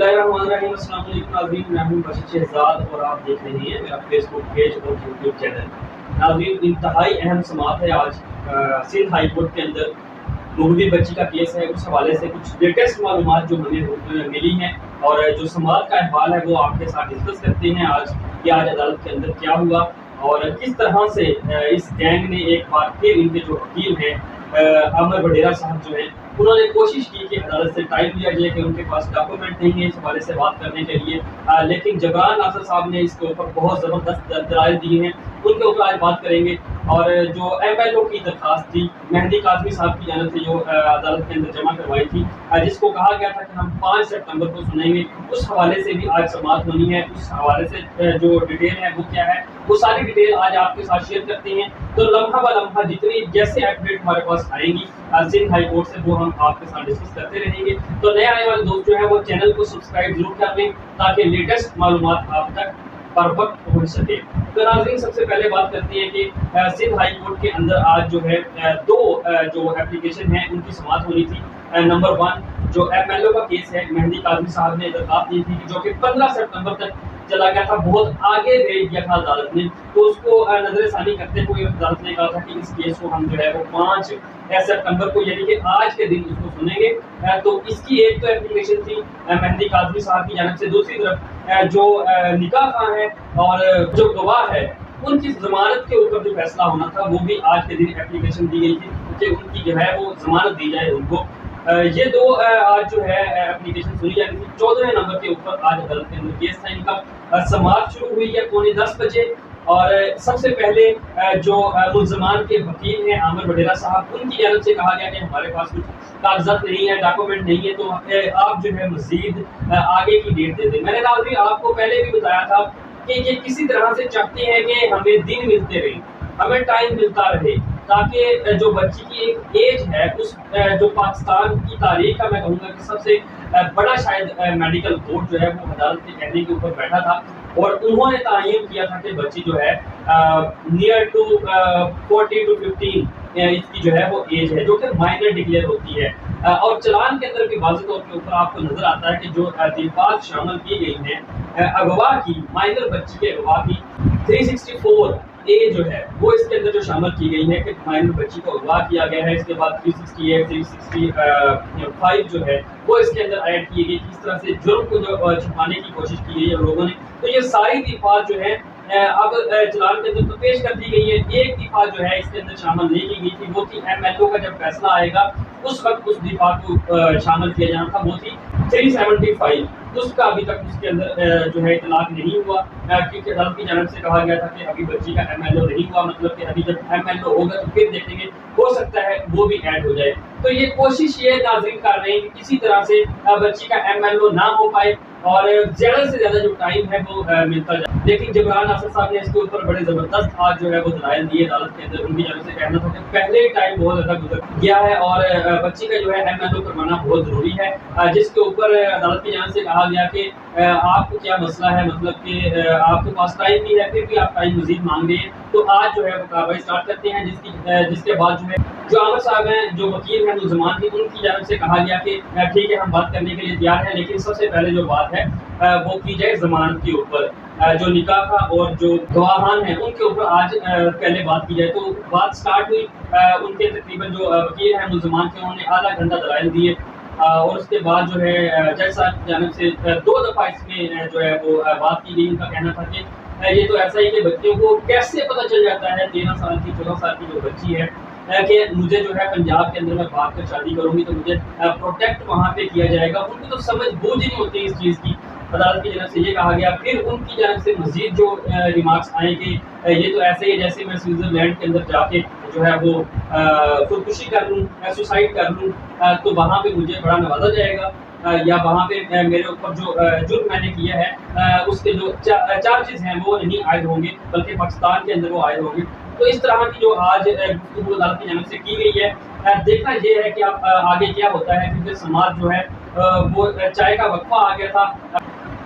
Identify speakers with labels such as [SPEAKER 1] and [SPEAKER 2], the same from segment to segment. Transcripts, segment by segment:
[SPEAKER 1] बिस्मिल्लाहिर्रहमानिर्रहीम। अस्सलाम वालेकुम नाज़रीन, मैं हूं बशीर शहजाद और आप देख रहे हैं मेरा फेसबुक पेज और यूट्यूब चैनल। नाज़रीन, इंतहाई अहम समाअत है आज। सिंध हाई कोर्ट के अंदर मगवी बच्ची का केस है, उस हवाले से कुछ लेटेस्ट मालूमात जो हमें मिली हैं और जो समाअत का अहवाल है वो आपके साथ डिस्कस करते हैं आज कि आज अदालत के अंदर क्या हुआ और किस तरह से इस गैंग ने एक बार फिर इनके जो वकील हैं अमर वडेरा साहब जो हैं उन्होंने कोशिश की कि अदालत से टाइम लिया जाए कि उनके पास डॉक्यूमेंट नहीं है इस हवाले से बात करने के लिए, लेकिन जबरान नासर साहब ने इसके ऊपर बहुत ज़बरदस्त दलाइल दिए हैं, उनके ऊपर आज बात करेंगे। और जो MLO की दरखास्त थी मेहदी काज़मी साहब की जानिब से जो अदालत के अंदर जमा करवाई थी, जिसको कहा गया था कि हम 5 सितंबर को सुनेंगे, उस हवाले से भी आज समाअत होनी है। उस हवाले से जो डिटेल है वो क्या है, वो सारी डिटेल आज आपके साथ शेयर करते हैं। तो लम्हा ब लम्हा जितनी जैसे अपडेट हमारे पास आएंगी सिंध हाई कोर्ट से वो हम आपके साथ डिस्कस करते रहेंगे। तो नए आने वाले दोस्त जो है वो चैनल को सब्सक्राइब जरूर कर लें ताकि लेटेस्ट मालूमात आप तक पर वक्त पहुंच सके। तो नाज़रीन, सबसे पहले बात करते हैं कि सिंध हाई कोर्ट के अंदर आज जो है दो जो एप्लीकेशन है उनकी समाअत होनी थी। नंबर 1 जो MLO का केस है, मेहदी काज़मी साहब ने दरखास्त दी थी जो कि 15 सितंबर तक चला गया था, बहुत आगे भेज दिया था अदालत ने, तो उसको नजरसानी करते हुए अदालत ने कहा था कि इस केस को हम जो है वो 5 सितंबर को यानी कि आज के दिन उसको सुनेंगे। तो इसकी एक तो एप्लीकेशन थी मेहदी काज़मी साहब की जानिब से, दूसरी तरफ जो निकाह खां है और जो गवाह है उनकी जमानत के ऊपर जो फैसला होना था वो भी आज के दिन एप्लीकेशन दी गई थी कि उनकी जो है वो जमानत दी जाए उनको। ये दो आज जो है एप्लीकेशन सुनी जानी थी। 14वें नंबर के ऊपर आज अदालत के अंदर केस था इनका। समाअत शुरू हुई है 9:45 बजे और सबसे पहले जो मुल्ज़मान के वकील हैं आमिर वडेरा साहब, उनकी जानिब से कहा गया कि हमारे पास कुछ कागजात नहीं है, डॉक्यूमेंट नहीं है, तो आप जो है मज़ीद आगे की डेट दे दें। मैंने नाज़रीन आपको पहले भी बताया था कि ये किसी तरह से चाहते हैं कि हमें दिन मिलते रहे, हमें टाइम मिलता रहे, ताकि जो बच्ची की एक एज है उस जो पाकिस्तान की तारीख का मैं कहूँगा कि सबसे बड़ा शायद मेडिकल बोर्ड जो है वो अदालत के कहने के ऊपर बैठा था और उन्होंने तायीन किया था कि बच्ची जो है नियर टू 40 to 15 इसकी जो है वो एज है जो कि माइनर डिक्लेयर होती है। और चलान के अंदर भी वाज़ेह तौर के ऊपर आपको नजर आता है कि जो तहकीकात शामिल की गई हैं अगवा की, माइनर बच्ची के अगवा की 364 ए जो है वो इसके अंदर जो शामिल की गई है कि माइनर बच्ची को अगवा किया गया है। इसके बाद 368 365 जो है वो इसके अंदर ऐड की गई। किस तरह से जुर्म को जो छुपाने की कोशिश की गई है लोगों ने, तो ये सारी दिफात जो है अब चलान के अंदर तो पेश कर दी गई है। एक दिफा जो है इसके अंदर शामिल नहीं की गई थी, वो थी MLO का जब फैसला आएगा उस वक्त उस दिफा को शामिल किया जाना था, वो थी 375। उसका अभी तक उसके अंदर जो है इतलाक नहीं हुआ क्योंकि अदालत की जानिब से कहा गया था कि अभी बच्ची का MLO नहीं हुआ, मतलब कि अभी जब MLO होगा तो फिर देखेंगे, हो सकता है वो भी ऐड हो जाए। तो ये कोशिश ये नाज़रीन कर रहे हैं कि किसी तरह से बच्ची का MLO ना हो पाए और ज़्यादा से ज़्यादा जो टाइम है वो मिलता जाए। लेकिन जबरान नासर साहब ने इसके ऊपर बड़े ज़बरदस्त आज जो है वो दलाइल दिए अदालत के अंदर। उनकी जानिब से कहना था कि पहले ही टाइम बहुत ज़्यादा गुजर गया है और बच्ची का जो है MLO करवाना बहुत ज़रूरी है, जिसके ऊपर अदालत की जानिब से कहा गया कि आपको क्या मसला है, मतलब कि आपके पास टाइम नहीं है फिर भी आप टाइम मजीद मांग रहे हैं, तो आज जो है वो कार्रवाई स्टार्ट करते हैं। जिसके बाद जो है जो आमिर साहब हैं जो वकील हैं मुल्ज़मान की, उनकी जानिब से कहा गया कि ठीक है हम बात करने के लिए तैयार हैं, लेकिन सबसे पहले जो बात है वो की जाए जमानत के ऊपर, जो निकाह का और जो गवाहान हैं उनके ऊपर आज पहले बात की जाए। तो बात स्टार्ट हुई, उनके तकरीबन जो वकील हैं मुल्ज़मान के उन्होंने आधा घंटा दलाइल दिए और उसके बाद जो है जज साहब की जानिब से 2 दफ़ा इसमें जो है वो बात की गई। उनका कहना था कि ये तो ऐसा ही कि बच्चों को कैसे पता चल जाता है 13 साल की 14 साल की जो बच्ची है कि मुझे जो है पंजाब के अंदर मैं भाग कर शादी करूंगी तो मुझे प्रोटेक्ट वहाँ पे किया जाएगा। उनको तो समझ बूझ ही नहीं होती इस चीज़ की। अदालत की जानिब से ये कहा गया। फिर उनकी जानिब से मजीद जो रिमार्क्स आए कि ये तो ऐसे ही जैसे मैं स्विट्ज़रलैंड के अंदर जाके जो है वो खुदकुशी कर लूँ, सुसाइड कर लूँ, तो वहाँ पे मुझे बड़ा नवाजा जाएगा या वहाँ पे मेरे ऊपर जो जुर्म मैंने किया है उसके जो चार्जेस हैं वो नहीं आयद होंगे बल्कि पाकिस्तान के अंदर वो आयद होंगे। तो इस तरह की जो आज गुफ्तगू अदालत की जानिब से की गई है। देखना ये है कि अब आगे क्या होता है, क्योंकि समाज जो है वो चाय का वक्फा आ गया था।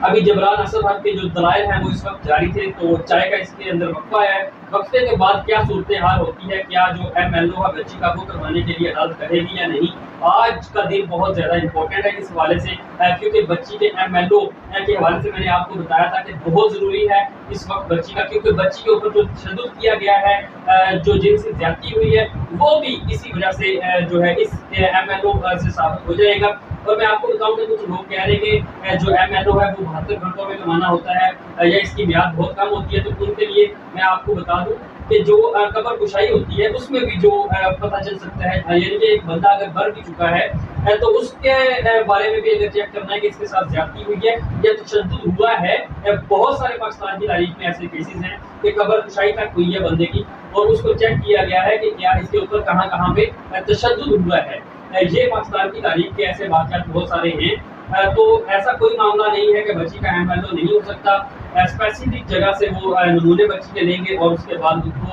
[SPEAKER 1] अभी जबरान असद हक के जो दलाइल हैं वो इस वक्त जारी थे, तो चाय का इसके अंदर वक्फा है। वक्फे के बाद क्या सूरत हाल होती है, क्या जो MLO है बच्ची काबू करवाने के लिए अदालत करेगी या नहीं। आज का दिन बहुत ज़्यादा इंपॉर्टेंट है इस हवाले से, क्योंकि बच्ची के MLO के हवाले से मैंने आपको बताया था कि बहुत ज़रूरी है इस वक्त बच्ची का, क्योंकि बच्ची के ऊपर जो तशद्दुद किया गया है, जो जिनसे ज्यादती हुई है, वो भी इसी वजह से जो है इस MLO से साबित हो जाएगा। और मैं आपको बताऊं कि कुछ लोग कह रहे हैं कि जो MLO है वो 72 घंटों में कमाना होता है या इसकी म्याद बहुत कम होती है, तो उनके लिए मैं आपको बता दूं कि जो कब्र कुशाई होती है उसमें भी जो पता चल सकता है, यानी कि एक बंदा अगर मर भी चुका है तो उसके बारे में भी अगर चेक करना है कि इसके साथ ज्यादती हुई है या तशद्दुद हुआ है। बहुत सारे पाकिस्तान की तारीख में ऐसे केसेस हैं कि कब्र कुशाई तक हुई है बंदे की और उसको चेक किया गया है कि क्या इसके ऊपर कहाँ कहाँ पे तशद्दुद हुआ है। ये पाकिस्तान की तारीख के ऐसे वाक़यात बहुत सारे हैं। तो ऐसा कोई मामला नहीं है कि बच्ची का MLO नहीं हो सकता। स्पेसिफिक जगह से वो नमूने बच्ची के लेंगे और उसके बाद उनको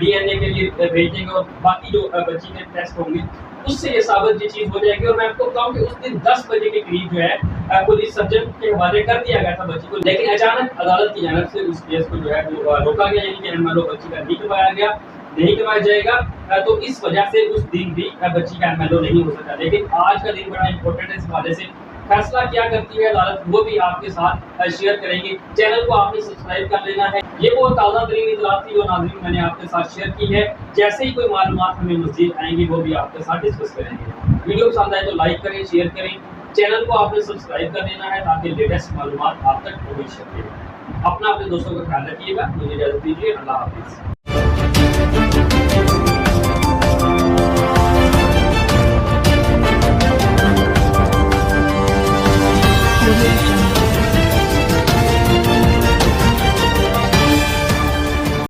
[SPEAKER 1] DNA के लिए भेज देंगे और बाकी जो बच्ची के टेस्ट होंगे उससे ये साबित ये चीज़ हो जाएगी। और मैं आपको बताऊं कि उस दिन 10 बजे के करीब जो है पुलिस सर्जन के हवाले कर दिया गया था बच्ची को, लेकिन अचानक अदालत की जानब से उस केस को जो है वो रोका गया, यानी कि MLO बच्ची का नहीं करवाया गया, नहीं करवाया जाएगा। तो इस वजह से उस दिन भी बच्ची का MLO नहीं हो सका। लेकिन आज का दिन बड़ा इंपॉर्टेंट है इस हवाले से, फैसला क्या करती है अदालत वो भी आपके साथ शेयर करेंगे। चैनल को आपने सब्सक्राइब कर लेना है। ये वो ताज़ा तरीन इतलात थी जो नाज़रीन मैंने आपके साथ शेयर की है। जैसे ही कोई मालूमात हमें मज़ीद आएंगी वो भी आपके साथ डिस्कस करेंगे। वीडियो पसंद आए तो लाइक करें, शेयर करें, चैनल को आपने सब्सक्राइब कर लेना है ताकि लेटेस्ट मालूमात आप तक पहुँच सके। अपना अपने दोस्तों का ख्याल रखिएगा। मुझे इजाज़त दीजिए। अल्लाह हाफिज़।